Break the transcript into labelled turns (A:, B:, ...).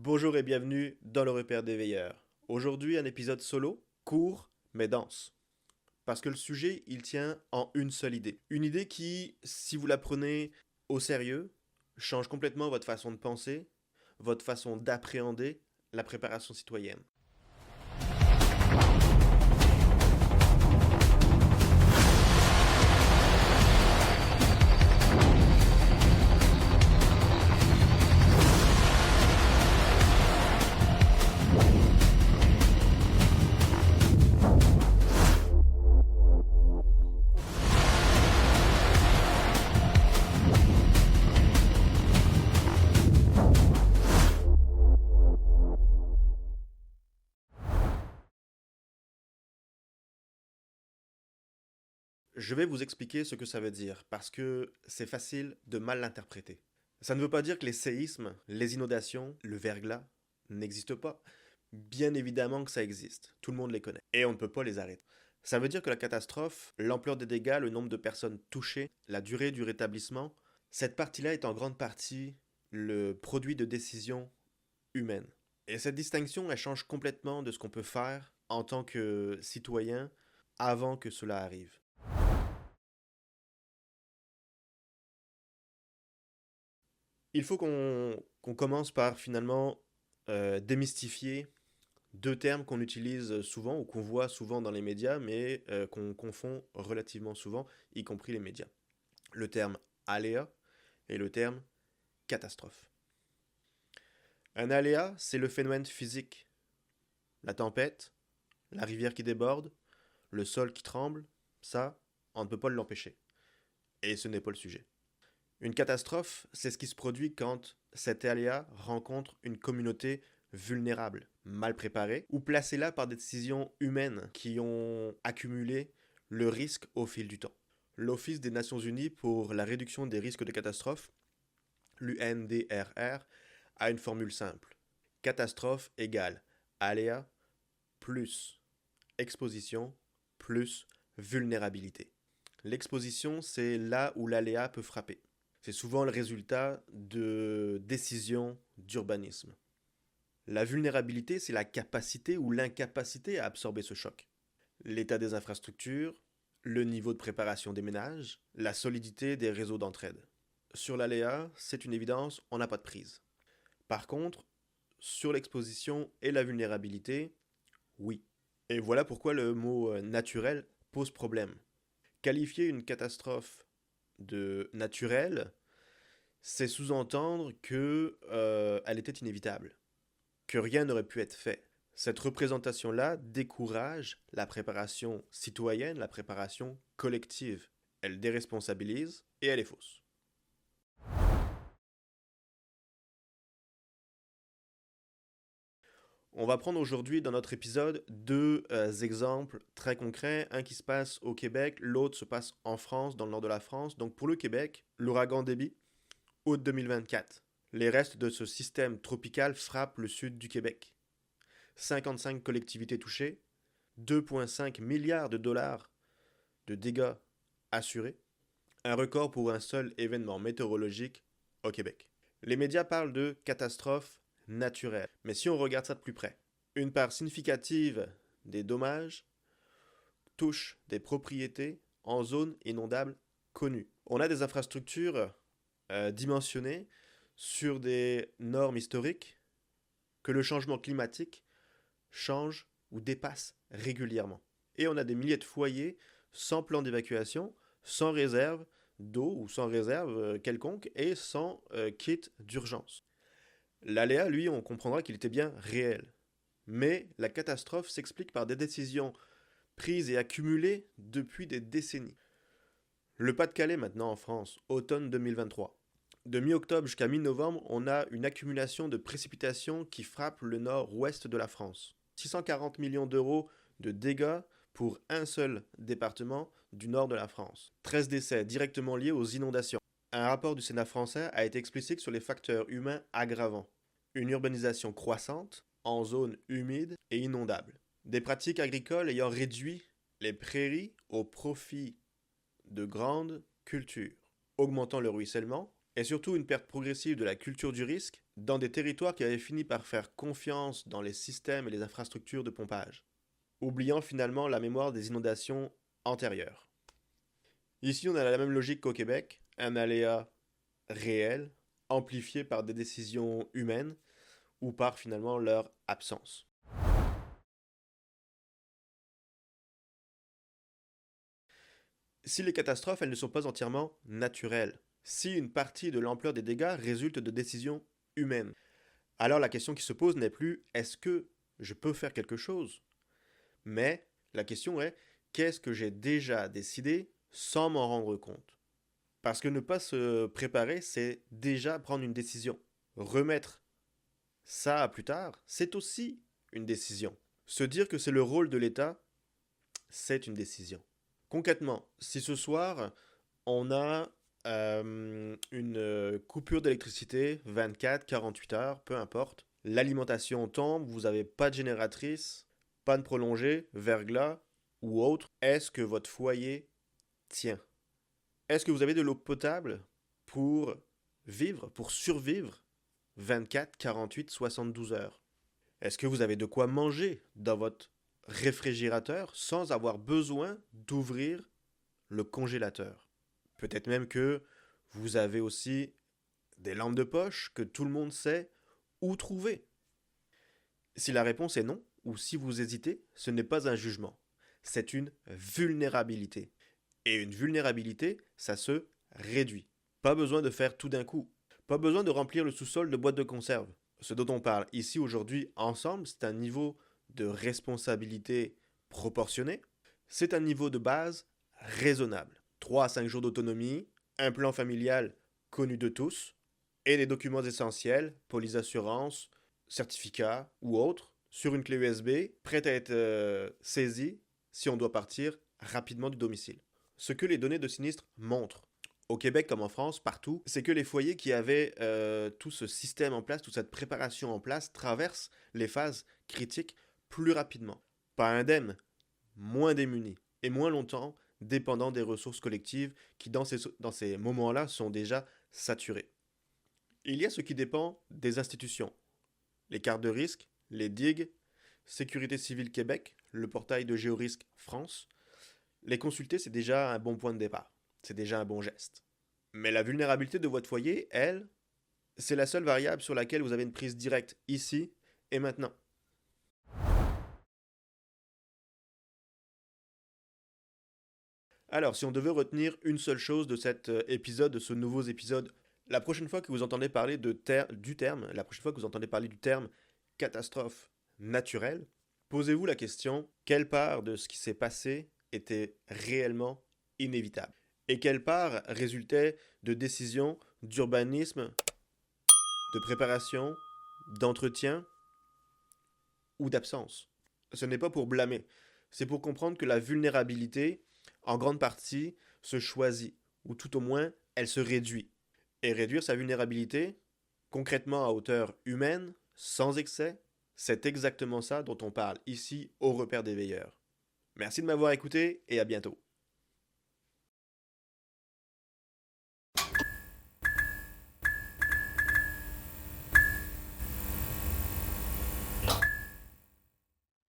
A: Bonjour et bienvenue dans le repère des veilleurs. Aujourd'hui, un épisode solo, court mais dense. Parce que le sujet, il tient en une seule idée. Une idée qui, si vous la prenez au sérieux, change complètement votre façon de penser, votre façon d'appréhender la préparation citoyenne. Je vais vous expliquer ce que ça veut dire, parce que c'est facile de mal l'interpréter. Ça ne veut pas dire que les séismes, les inondations, le verglas n'existent pas. Bien évidemment que ça existe, tout le monde les connaît, et on ne peut pas les arrêter. Ça veut dire que la catastrophe, l'ampleur des dégâts, le nombre de personnes touchées, la durée du rétablissement, cette partie-là est en grande partie le produit de décisions humaines. Et cette distinction, elle change complètement de ce qu'on peut faire en tant que citoyen avant que cela arrive. Il faut qu'on commence par finalement démystifier deux termes qu'on utilise souvent ou qu'on voit souvent dans les médias, mais qu'on confond relativement souvent, y compris les médias. Le terme aléa et le terme catastrophe. Un aléa, c'est le phénomène physique. La tempête, la rivière qui déborde, le sol qui tremble, ça, on ne peut pas l'empêcher. Et ce n'est pas le sujet. Une catastrophe, c'est ce qui se produit quand cet aléa rencontre une communauté vulnérable, mal préparée, ou placée là par des décisions humaines qui ont accumulé le risque au fil du temps. L'Office des Nations Unies pour la réduction des risques de catastrophe, l'UNDRR, a une formule simple. Catastrophe égale aléa plus exposition plus vulnérabilité. L'exposition, c'est là où l'aléa peut frapper. C'est souvent le résultat de décisions d'urbanisme. La vulnérabilité, c'est la capacité ou l'incapacité à absorber ce choc. L'état des infrastructures, le niveau de préparation des ménages, la solidité des réseaux d'entraide. Sur l'aléa, c'est une évidence, on n'a pas de prise. Par contre, sur l'exposition et la vulnérabilité, oui. Et voilà pourquoi le mot naturel pose problème. Qualifier une catastrophe de naturelle, c'est sous-entendre que elle était inévitable, que rien n'aurait pu être fait. Cette représentation-là décourage la préparation citoyenne, la préparation collective. Elle déresponsabilise et elle est fausse. On va prendre aujourd'hui dans notre épisode deux exemples très concrets, un qui se passe au Québec, l'autre se passe en France, dans le nord de la France. Donc pour le Québec, l'ouragan Déby, août 2024. Les restes de ce système tropical frappent le sud du Québec. 55 collectivités touchées, 2,5 milliards de dollars de dégâts assurés, un record pour un seul événement météorologique au Québec. Les médias parlent de catastrophe naturelle, mais si on regarde ça de plus près, une part significative des dommages touche des propriétés en zone inondable connue. On a des infrastructures dimensionnées sur des normes historiques que le changement climatique change ou dépasse régulièrement. Et on a des milliers de foyers sans plan d'évacuation, sans réserve d'eau ou sans réserve quelconque et sans kit d'urgence. L'aléa, lui, on comprendra qu'il était bien réel. Mais la catastrophe s'explique par des décisions prises et accumulées depuis des décennies. Le Pas-de-Calais maintenant en France, automne 2023. De mi-octobre jusqu'à mi-novembre, on a une accumulation de précipitations qui frappe le nord-ouest de la France. 640 millions d'euros de dégâts pour un seul département du nord de la France. 13 décès directement liés aux inondations. Un rapport du Sénat français a été explicite sur les facteurs humains aggravants. Une urbanisation croissante en zones humides et inondables. Des pratiques agricoles ayant réduit les prairies au profit de grandes cultures, augmentant le ruissellement, et surtout une perte progressive de la culture du risque, dans des territoires qui avaient fini par faire confiance dans les systèmes et les infrastructures de pompage, oubliant finalement la mémoire des inondations antérieures. Ici, on a la même logique qu'au Québec, un aléa réel, amplifié par des décisions humaines ou par finalement leur absence. Si les catastrophes, elles ne sont pas entièrement naturelles, si une partie de l'ampleur des dégâts résulte de décisions humaines, alors la question qui se pose n'est plus est-ce que je peux faire quelque chose, mais la question est qu'est-ce que j'ai déjà décidé sans m'en rendre compte. Parce que ne pas se préparer, c'est déjà prendre une décision. Remettre ça à plus tard, c'est aussi une décision. Se dire que c'est le rôle de l'État, c'est une décision. Concrètement, si ce soir, on a une coupure d'électricité, 24, 48 heures, peu importe, l'alimentation tombe, vous n'avez pas de génératrice, panne prolongée, verglas ou autre, est-ce que votre foyer tient? Est-ce que vous avez de l'eau potable pour vivre, pour survivre 24, 48, 72 heures? Est-ce que vous avez de quoi manger dans votre réfrigérateur sans avoir besoin d'ouvrir le congélateur? Peut-être même que vous avez aussi des lampes de poche que tout le monde sait où trouver. Si la réponse est non, ou si vous hésitez, ce n'est pas un jugement. C'est une vulnérabilité. Et une vulnérabilité, ça se réduit. Pas besoin de faire tout d'un coup. Pas besoin de remplir le sous-sol de boîtes de conserve. Ce dont on parle ici aujourd'hui ensemble, c'est un niveau de responsabilité proportionné. C'est un niveau de base raisonnable. 3 à 5 jours d'autonomie, un plan familial connu de tous, et des documents essentiels, police d'assurance, certificat ou autres, sur une clé USB, prête à être saisie si on doit partir rapidement du domicile. Ce que les données de sinistre montrent, au Québec comme en France, partout, c'est que les foyers qui avaient tout ce système en place, toute cette préparation en place, traversent les phases critiques plus rapidement. Pas indemnes, moins démunis, et moins longtemps, dépendant des ressources collectives qui, dans ces moments-là, sont déjà saturées. Il y a ce qui dépend des institutions. Les cartes de risque, les digues, Sécurité civile Québec, le portail de Géorisque France. Les consulter, c'est déjà un bon point de départ. C'est déjà un bon geste. Mais la vulnérabilité de votre foyer, elle, c'est la seule variable sur laquelle vous avez une prise directe ici et maintenant. Alors, si on devait retenir une seule chose de cet épisode, de ce nouveau épisode, la prochaine fois que vous entendez parler la prochaine fois que vous entendez parler du terme catastrophe naturelle, posez-vous la question, quelle part de ce qui s'est passé était réellement inévitable? Et quelle part résultait de décisions d'urbanisme, de préparation, d'entretien ou d'absence? Ce n'est pas pour blâmer, c'est pour comprendre que la vulnérabilité, en grande partie, se choisit, ou tout au moins, elle se réduit. Et réduire sa vulnérabilité, concrètement à hauteur humaine, sans excès, c'est exactement ça dont on parle ici au repère des veilleurs. Merci de m'avoir écouté et à bientôt.